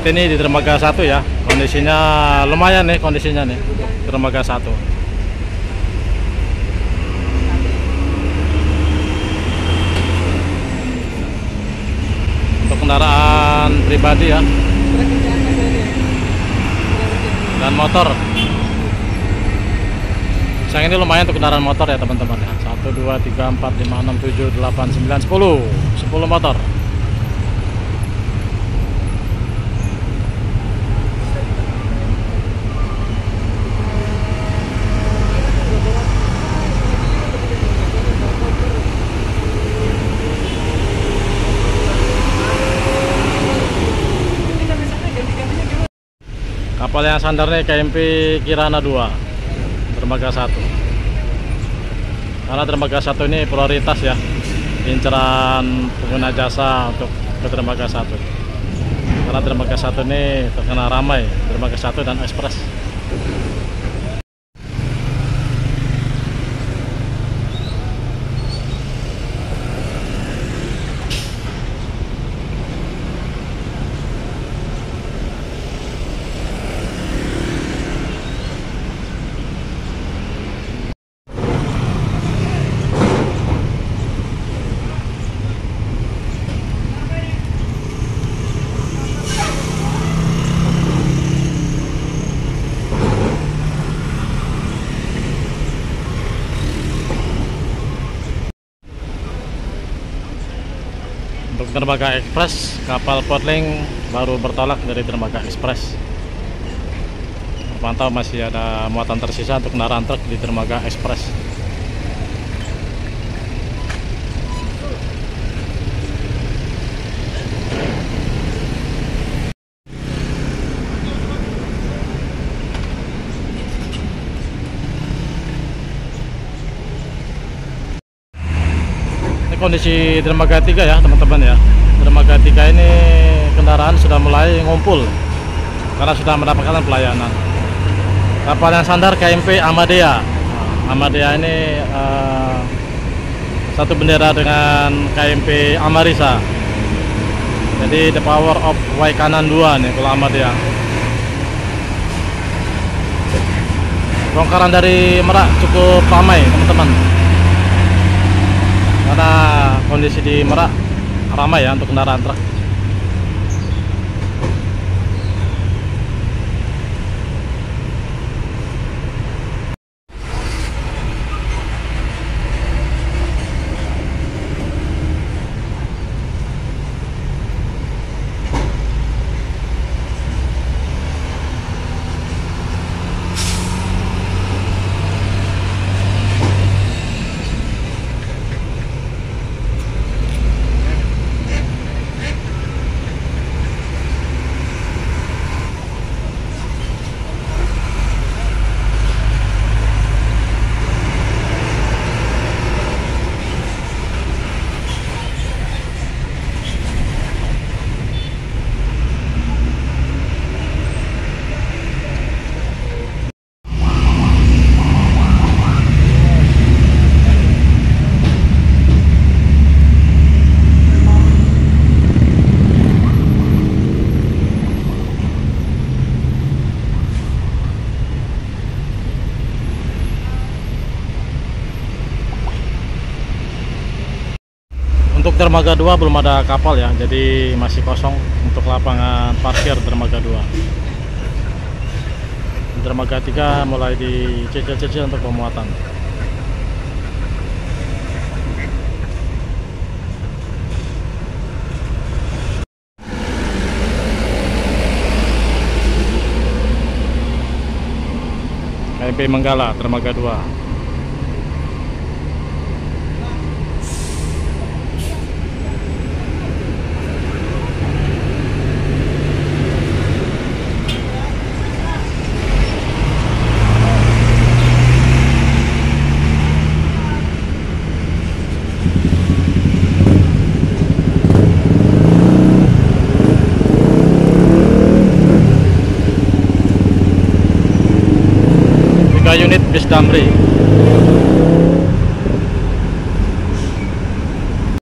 saat ini di dermaga 1 ya. Kondisinya lumayan nih kondisinya nih untuk dermaga 1. Untuk kendaraan pribadi ya. Dan motor. Sayang ini lumayan untuk kendaraan motor ya teman-teman ya. 1 2 3 4 5 6 7 8 9 10 motor. Kapal yang sandar nih KMP Kirana 2 dermaga 1. Karena dermaga 1 ini prioritas ya, inceran pengguna jasa untuk ke dermaga 1. Karena dermaga 1 ini terkenal ramai, dermaga 1 dan ekspres. Untuk dermaga ekspres, kapal Portling baru bertolak dari dermaga ekspres. Terpantau masih ada muatan tersisa untuk kendaraan truk di dermaga ekspres. Kondisi dermaga 3 ya teman-teman ya. Dermaga 3 ini kendaraan sudah mulai ngumpul karena sudah mendapatkan pelayanan. Kapal yang sandar KMP Amadea. Amadea ini satu bendera dengan KMP Amarisa. Jadi the power of Waikanan 2 nih kalau Amadea. Bongkaran dari Merak cukup ramai teman-teman. Karena kondisi di Merak ramai ya untuk kendaraan truk. Untuk dermaga 2 belum ada kapal ya, jadi masih kosong untuk lapangan parkir dermaga 2. Dermaga 3 mulai dicicil-cicil untuk pemuatan. KMP Menggala dermaga 2. Unit bis Damri.